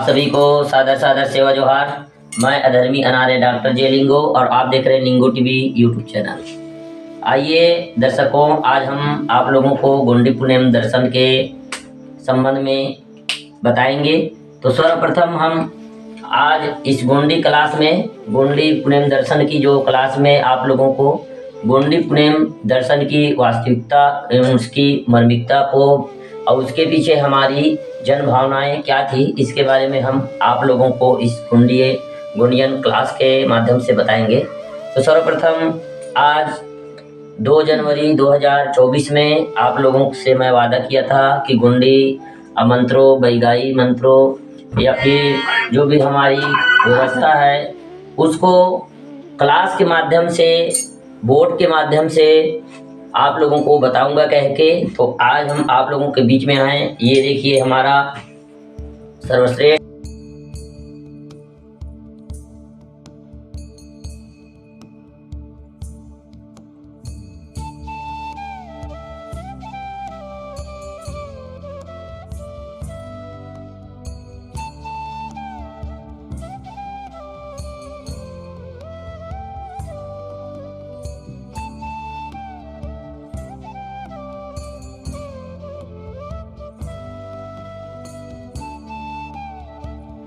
आप सभी को सादर सादर सेवा जोहार। मैं अधर्मी अनार्य डॉक्टर जे लिंगो और आप देख रहे हैं लिंगो टीवी यूट्यूब चैनल। आइए दर्शकों, आज हम आप लोगों को गोंडी पुनेम दर्शन के संबंध में बताएंगे। तो सर्वप्रथम हम आज इस गोंडी क्लास में गोंडी पुनेम दर्शन की जो क्लास में आप लोगों को गोंडी पुनेम दर्शन की वास्तविकता एवं उसकी मर्मिकता को और उसके पीछे हमारी जन भावनाएं क्या थी, इसके बारे में हम आप लोगों को इस गोंडियन क्लास के माध्यम से बताएंगे। तो सर्वप्रथम आज 2 जनवरी 2024 में आप लोगों से मैं वादा किया था कि गोंडी मंत्रों, बैगाई मंत्रों या फिर जो भी हमारी व्यवस्था है उसको क्लास के माध्यम से, बोर्ड के माध्यम से आप लोगों को बताऊंगा कह के। तो आज हम आप लोगों के बीच में आए। ये देखिए हमारा सर्वश्रेष्ठ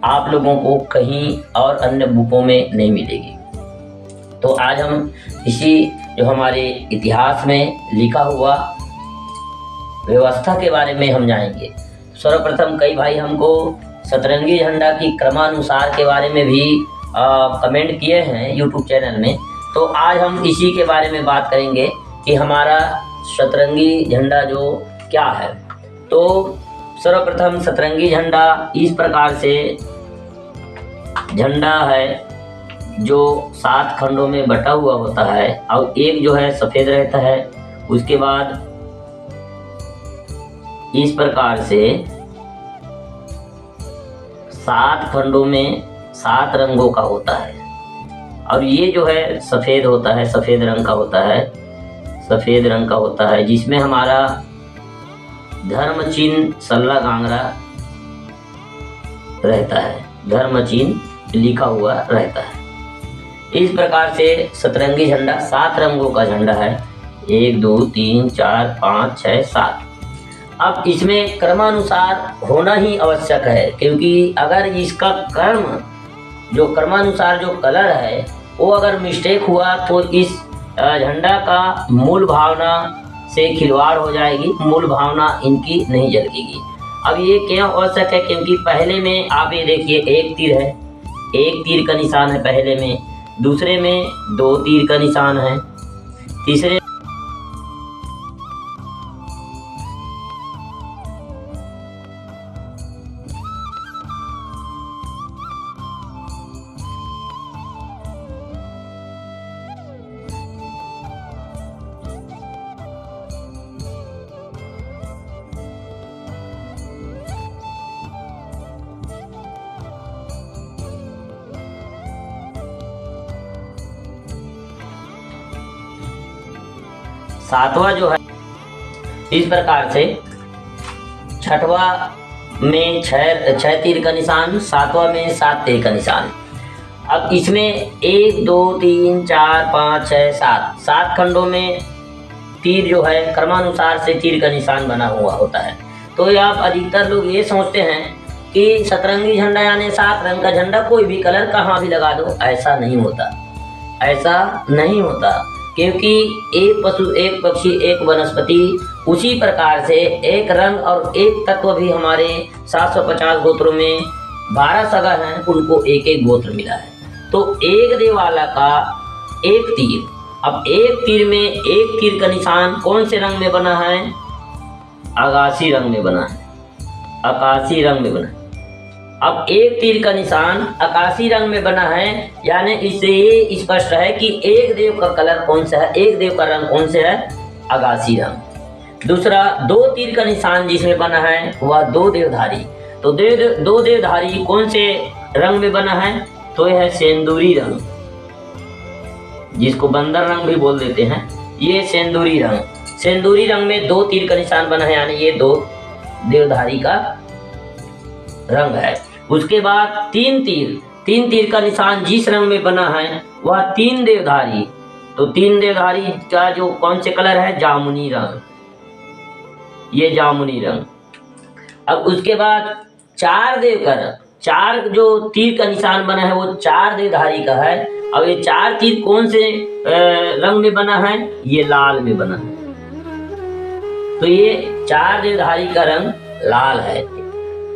आप लोगों को कहीं और अन्य बुकों में नहीं मिलेगी। तो आज हम इसी जो हमारे इतिहास में लिखा हुआ व्यवस्था के बारे में हम जानेंगे। सर्वप्रथम कई भाई हमको सतरंगी झंडा की क्रमानुसार के बारे में भी कमेंट किए हैं यूट्यूब चैनल में। तो आज हम इसी के बारे में बात करेंगे कि हमारा सतरंगी झंडा जो क्या है। तो सर्वप्रथम सतरंगी झंडा इस प्रकार से झंडा है जो 7 खंडों में बटा हुआ होता है और एक जो है सफेद रहता है। उसके बाद इस प्रकार से 7 खंडों में 7 रंगों का होता है और ये जो है सफेद होता है, सफेद रंग का होता है, सफेद रंग का होता है, जिसमें हमारा धर्म चिन्ह सल्ला गांगरा रहता है, धर्म चिन्ह लिखा हुआ रहता है। इस प्रकार से सतरंगी झंडा 7 रंगों का झंडा है, 1 2 3 4 5 6 7। अब इसमें क्रमानुसार होना ही आवश्यक है, क्योंकि अगर इसका क्रमानुसार जो कलर है वो अगर मिस्टेक हुआ तो इस झंडा का मूल भावना से खिलवाड़ हो जाएगी, मूल भावना इनकी नहीं झलकेगी। अब ये क्यों आवश्यक है, क्योंकि पहले में आप ये देखिए एक तीर है, एक तीर का निशान है पहले में, दूसरे में 2 तीर का निशान है, तीसरे सातवां जो है इस प्रकार से, छठवां में 6 तीर का निशान, सातवां में 7 तीर का निशान। अब इसमें 1 2 3 4 5 6 7 खंडों में तीर जो है क्रमानुसार से तीर का निशान बना हुआ होता है। तो ये आप अधिकतर लोग ये सोचते हैं कि सतरंगी झंडा यानी 7 रंग का झंडा, कोई भी कलर कहाँ भी लगा दो। ऐसा नहीं होता, ऐसा नहीं होता, क्योंकि एक पशु, एक पक्षी, एक वनस्पति, उसी प्रकार से एक रंग और एक तत्व भी हमारे 750 गोत्रों में 12 सगा हैं, उनको एक एक गोत्र मिला है। तो एक देवाला का एक तीर, अब एक तीर में एक तीर का निशान कौन से रंग में बना है? आकाशी रंग में बना है, आकाशी रंग में बना है। अब एक तीर का निशान आकाशी रंग में बना है, यानी इससे ये स्पष्ट है कि एक देव का कलर कौन सा है, एक देव का रंग कौन से है? आकाशी रंग। दूसरा 2 तीर का निशान जिसमें बना है वह 2 देवधारी। तो 2 देवधारी कौन से रंग में बना है? तो यह है सेंदूरी रंग, जिसको बंदर रंग भी बोल देते हैं। ये सेंदूरी रंग, सेंदूरी रंग में 2 तीर का निशान बना है, यानी ये 2 देवधारी का रंग है। उसके बाद तीन तीर का निशान जिस रंग में बना है वह तीन देवधारी। तो तीन देवधारी का जो कौन से कलर है, जामुनी रंग, ये जामुनी रंग। अब उसके बाद चार देवकर, चार जो तीर का निशान बना है वो चार देवधारी का है। अब ये चार तीर कौन से रंग में बना है, ये लाल में बना है। तो ये चार देवधारी का रंग लाल है।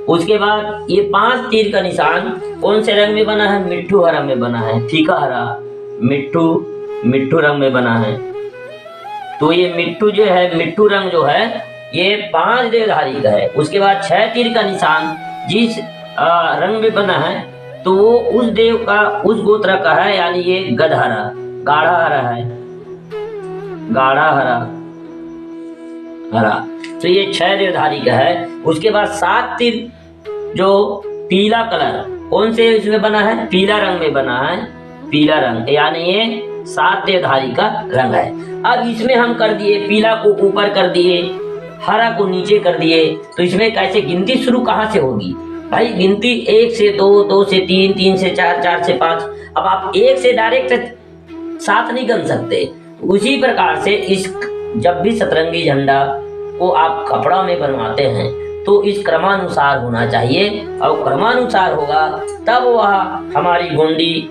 उसके बाद ये पांच तीर का निशान कौन से रंग में बना है, मिट्ठू हरा में बना है, फीका हरा, मिट्ठू रंग में बना है। तो ये मिट्ठू जो है, मिट्ठू रंग जो है ये पांच देवधारी का है। उसके बाद छह तीर का निशान जिस रंग में बना है तो वो उस देव का, उस गोत्र का है, यानी ये गधहरा, गाढ़ा हरा है, गाढ़ा हरा। तो ये छह देवधारी का है। उसके बाद सात तीर जो पीला कलर कौन से इसमें बना है, पीला रंग में बना है, पीला रंग, यानी ये सात देवधारी का रंग है। अब इसमें हम कर दिए, पीला को ऊपर कर दिए, हरा को नीचे कर दिए। तो इसमें कैसे गिनती शुरू कहाँ से होगी भाई, गिनती 1 से 2, 2 से 3, 3 से 4, 4 से 5। अब आप 1 से डायरेक्ट 7 नहीं गिन सकते। उसी प्रकार से इस जब भी सतरंगी झंडा को आप कपड़ा में बनवाते हैं तो इस क्रमानुसार होना चाहिए, और क्रमानुसार होगा तब वह हमारी गोंडी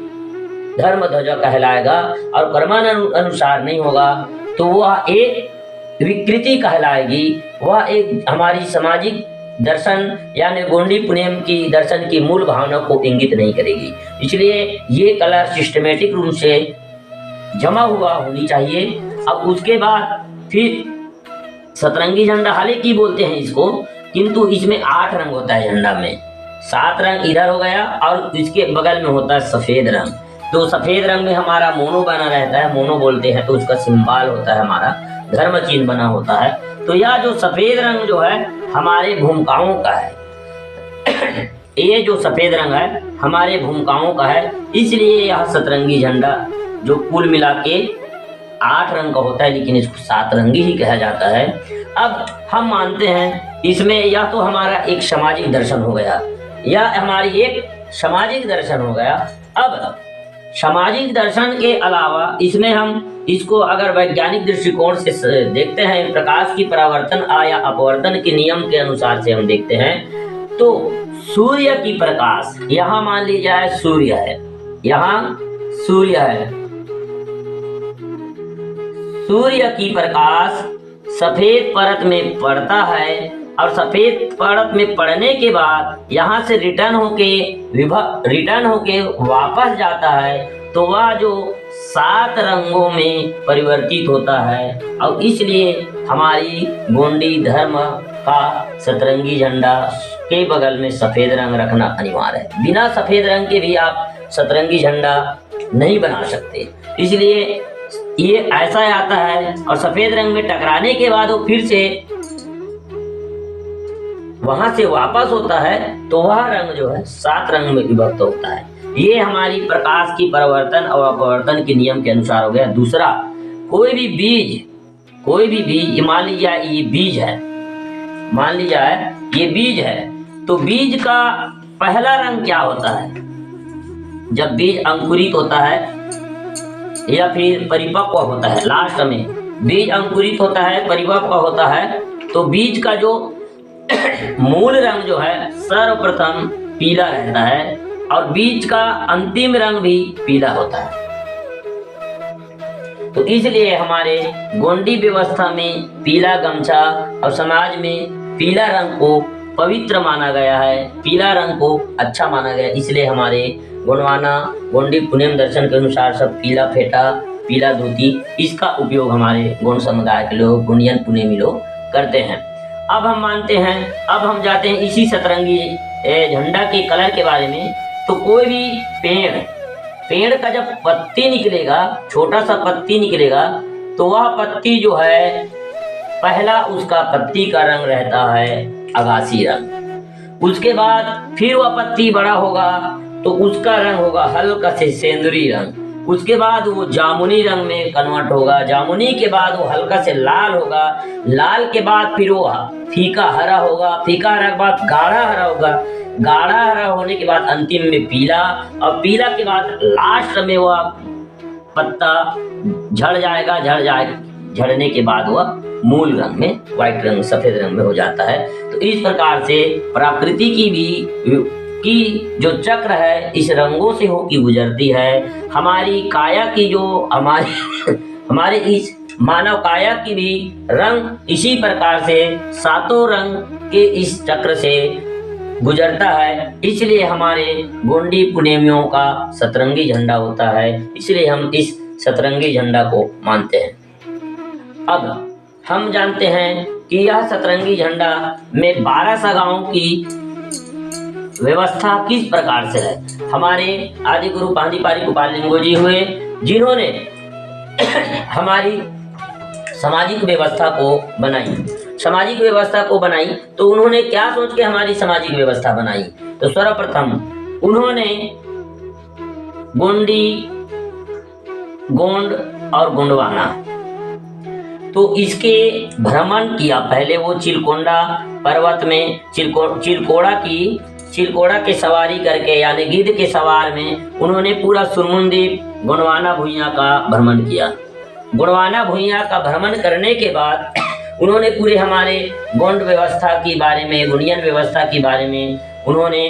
धर्म ध्वजा कहलाएगा, और क्रमानुसार नहीं होगा तो वह एक विकृति कहलाएगी। वह एक हमारी सामाजिक दर्शन यानी गोंडी पुनेम की दर्शन की मूल भावना को इंगित नहीं करेगी। इसलिए ये कलर सिस्टमेटिक रूप से जमा हुआ होनी चाहिए। अब उसके बाद फिर सतरंगी झंडा हालांकि बोलते हैं इसको, किंतु इसमें 8 रंग होता है झंडा में। 7 रंग इधर हो गया और इसके बगल में होता है सफेद रंग। तो सफेद रंग में हमारा मोनो बना रहता है, मोनो बोलते हैं, तो उसका सिंबल होता है हमारा धर्म चिन्ह बना होता है। तो यह जो सफेद रंग जो है हमारे भूमिकाओं का है ये जो सफेद रंग है हमारे भूमिकाओं का है। इसलिए यह सतरंगी झंडा जो कुल मिला के 8 रंग का होता है, लेकिन इसको 7 रंगी ही कहा जाता है। अब हम मानते हैं इसमें यह तो हमारा एक सामाजिक दर्शन हो गया, यह हमारी एक सामाजिक दर्शन हो गया। अब सामाजिक दर्शन के अलावा इसमें हम इसको अगर वैज्ञानिक दृष्टिकोण से देखते हैं, प्रकाश की परावर्तन या अपवर्तन के नियम के अनुसार से हम देखते हैं, तो सूर्य की प्रकाश, यहाँ मान लीजिए सूर्य है, यहाँ सूर्य है, सूर्य की प्रकाश सफेद परत में पड़ता है, और सफेद परत में पड़ने के बाद यहाँ से रिटर्न होके वापस जाता है, तो वह जो 7 रंगों में परिवर्तित होता है। और इसलिए हमारी गोंडी धर्म का सतरंगी झंडा के बगल में सफेद रंग रखना अनिवार्य है। बिना सफेद रंग के भी आप सतरंगी झंडा नहीं बना सकते। इसलिए ये ऐसा आता है, और सफेद रंग में टकराने के बाद वो फिर से वहां से वापस होता है, तो वह रंग जो है 7 रंग में विभक्त होता है। ये हमारी प्रकाश की परिवर्तन और अपवर्तन के नियम के अनुसार हो गया। दूसरा, कोई भी बीज मान लीजिए ये बीज है, मान लीजिए ये बीज है, तो बीज का पहला रंग क्या होता है? जब बीज अंकुरित होता है या फिर परिपक्व होता है, लास्ट में बीज अंकुरित होता है, परिपक्व होता है, तो बीज का जो मूल रंग जो है सर्वप्रथम पीला रहता है, और बीज का अंतिम रंग भी पीला होता है। तो इसलिए हमारे गोंडी व्यवस्था में पीला गमछा और समाज में पीला रंग को पवित्र माना गया है, पीला रंग को अच्छा माना गया। इसलिए हमारे गोंडवाना गोंडी पुनेम दर्शन के अनुसार सब पीला फेटा, पीला धोती, इसका उपयोग हमारे गोंड समुदाय के लोग, गोंडियन पुनेमी लोग करते हैं। अब हम मानते हैं, अब हम जाते हैं इसी सतरंगी झंडा के कलर के बारे में। तो कोई भी पेड़ का जब पत्ती निकलेगा, छोटा सा पत्ती निकलेगा, तो वह पत्ती जो है पहला उसका पत्ती का रंग रहता है आगासी रंग। उसके बाद फिर वह पत्ती बड़ा होगा तो उसका रंग होगा हल्का से सेंदूरी रंग। उसके बाद वो जामुनी रंग में कन्वर्ट होगा, जामुनी के बाद वो हल्का से लाल होगा, लाल के बाद फिर वो फीका हरा होगा, फीका हरा के बाद गाढ़ा हरा होगा, गाढ़ा हरा होने के बाद अंतिम में पीला, और पीला के बाद लास्ट में वह पत्ता झड़ जाएगा, झड़ने के बाद वह मूल रंग में, व्हाइट रंग, सफेद रंग में हो जाता है। तो इस प्रकार से प्रकृति की जो चक्र है इस रंगों से होकर गुजरती है। हमारी काया की जो हमारे इस मानव काया की भी रंग इसी प्रकार से सातों रंग के इस चक्र से गुजरता है। इसलिए हमारे गोंडी पुनेमियों का सतरंगी झंडा होता है, इसलिए हम इस सतरंगी झंडा को मानते हैं। अब हम जानते हैं कि यह सतरंगी झंडा में 12 सगाओं की व्यवस्था किस प्रकार से है। हमारे आदि गुरु पांदीपारी गोपाल जी हुए, जिन्होंने हमारी सामाजिक व्यवस्था को बनाई। तो उन्होंने क्या सोच के हमारी सामाजिक व्यवस्था बनाई? तो सर्वप्रथम उन्होंने गोंडी, गोंड और गोंडवाना, तो इसके भ्रमण किया। पहले वो चिलकोंडा पर्वत में चिलकोड़ा के सवारी करके, यानी गिद्ध के सवार में उन्होंने पूरा सुरमुंदी गोंडवाना भुइयां का भ्रमण किया। गोंडवाना भुइयां का भ्रमण करने के बाद उन्होंने पूरे हमारे गोंड व्यवस्था के बारे में, गुणियन व्यवस्था के बारे में उन्होंने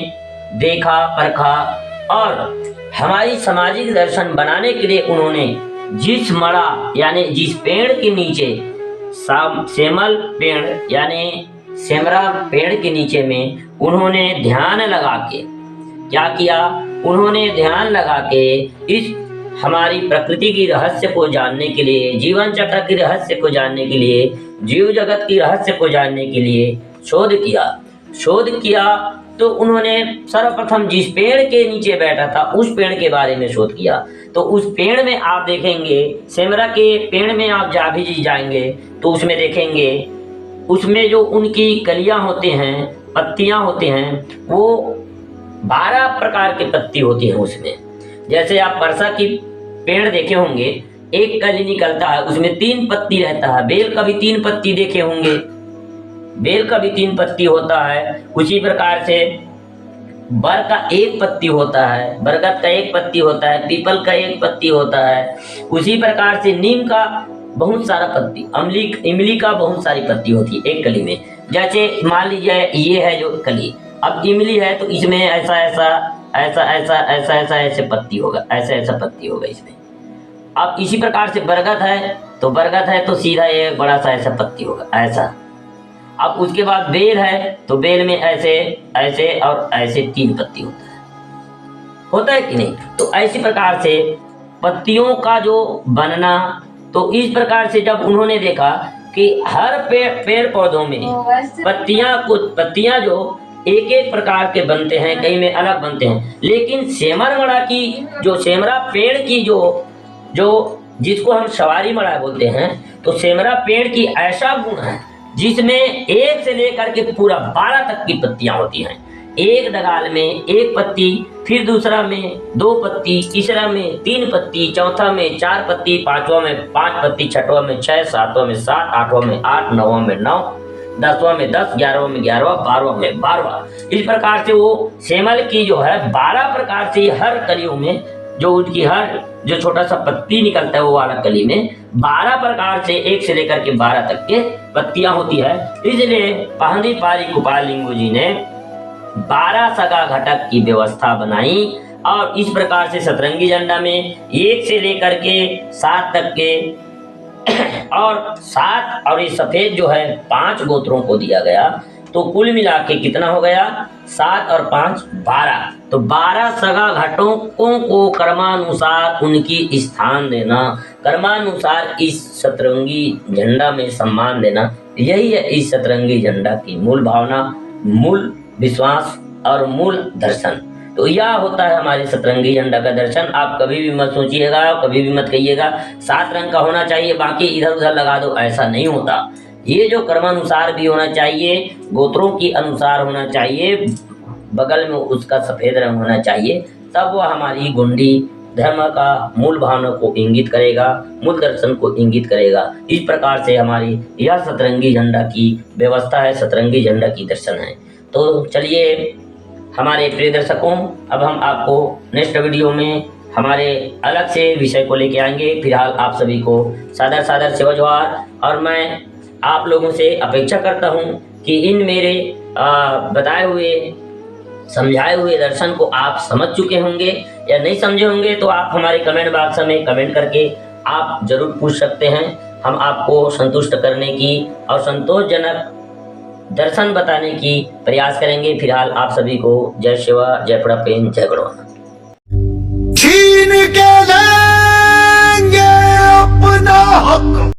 देखा, परखा, और हमारी सामाजिक दर्शन बनाने के लिए उन्होंने जिस मड़ा यानी जिस पेड़ के नीचे सेमल पेड़ यानी सेमरा पेड़ के नीचे में उन्होंने ध्यान लगा के क्या किया? उन्होंने ध्यान लगा के इस हमारी प्रकृति की रहस्य को जानने के लिए, जीवन चक्र की रहस्य को जानने के लिए, जीव जगत की रहस्य को जानने के लिए शोध किया। तो उन्होंने सर्वप्रथम जिस पेड़ के नीचे बैठा था उस पेड़ के बारे में शोध किया। तो उस पेड़ में आप देखेंगे, सेमरा के पेड़ में आप जाएंगे तो उसमें देखेंगे, उसमें जो उनकी कलियां होते हैं, पत्तियां होते हैं, वो 12 प्रकार के पत्ती होती हैं उसमें। जैसे आप परसा की पेड़ देखे होंगे, एक कली निकलता है, उसमें 3 पत्ती रहता है। बेल का भी 3 पत्ती देखे होंगे, बेल का भी 3 पत्ती होता है। उसी प्रकार से बर का 1 पत्ती होता है, बरगद का 1 पत्ती होता है, पीपल का 1 पत्ती होता है। उसी प्रकार से नीम का बहुत सारा पत्ती, इमली का बहुत सारी पत्ती होती है एक कली में। जैसे मान लीजिए ये है जो कली, अब इमली है तो इसमें ऐसे पत्ती होगा, ऐसा पत्ती होगा इसमें। अब इसी प्रकार से बरगद है तो सीधा ये बड़ा सा ऐसा पत्ती होगा, ऐसा। अब उसके बाद बेल है तो बेल में ऐसे और ऐसे 3 पत्ती होता है कि नहीं? तो ऐसी प्रकार से पत्तियों का जो बनना, तो इस प्रकार से जब उन्होंने देखा कि हर पेड़ पौधों में पत्तियां जो एक प्रकार के बनते हैं, कई में अलग बनते हैं, लेकिन सेमरमड़ा की जो सेमरा पेड़ की जो जिसको हम सवारी मड़ा बोलते हैं, तो सेमरा पेड़ की ऐसा गुण है जिसमें 1 से लेकर के पूरा 12 तक की पत्तियां होती हैं। एक डगाल में 1 पत्ती, फिर दूसरा में 2 पत्ती, तीसरा में 3 पत्ती, चौथा में 4 पत्ती, 5वां में 5 पत्ती, 6वां में 6, 7वां में 7, 8वां में 8, 9वां में 9, 10वां में 10, 11वां में 11, 12वां में 12। इस प्रकार से वो सेमल की जो है 12 प्रकार से हर कलियों में जो उनकी हर जो छोटा सा पत्ती निकलता है वो वाला कली में 12 प्रकार से 1 से लेकर के 12 तक के पत्तियां होती है। इसलिए पांदीपारी गोपाल जी ने 12 सगा घटक की व्यवस्था बनाई, और इस प्रकार से सतरंगी झंडा में 1 से लेकर के 7 तक के और 7 और ये सफेद जो है 5 गोत्रों को दिया गया। तो कुल मिला के कितना हो गया? 7 और 5 12। तो 12 सगा घटकों को कर्मानुसार उनकी स्थान देना, कर्मानुसार इस सतरंगी झंडा में सम्मान देना, यही है इस सतरंगी झंडा की मूल भावना, मूल विश्वास और मूल दर्शन। तो यह होता है हमारे सतरंगी झंडा का दर्शन। आप कभी भी मत सोचिएगा, कभी भी मत कहिएगा 7 रंग का होना चाहिए बाकी इधर उधर लगा दो, ऐसा नहीं होता। ये जो कर्मानुसार भी होना चाहिए, गोत्रों की अनुसार होना चाहिए, बगल में उसका सफेद रंग होना चाहिए, तब वह हमारी गोंडी धर्म का मूल भावना को इंगित करेगा, मूल दर्शन को इंगित करेगा। इस प्रकार से हमारी यह सतरंगी झंडा की व्यवस्था है, सतरंगी झंडा की दर्शन है। तो चलिए हमारे प्रिय दर्शकों, अब हम आपको नेक्स्ट वीडियो में हमारे अलग से विषय को लेके आएंगे। फिलहाल आप सभी को सादर सादर सेवा जोहार। और मैं आप लोगों से अपेक्षा करता हूं कि इन मेरे बताए हुए समझाए हुए दर्शन को आप समझ चुके होंगे, या नहीं समझे होंगे तो आप हमारे कमेंट बॉक्स में कमेंट करके आप जरूर पूछ सकते हैं। हम आपको संतुष्ट करने की और संतोषजनक दर्शन बताने की प्रयास करेंगे। फिलहाल आप सभी को जय शिवा, जय प्रपेन, जय गुरुवान। छीन के लेंगे अपना हक।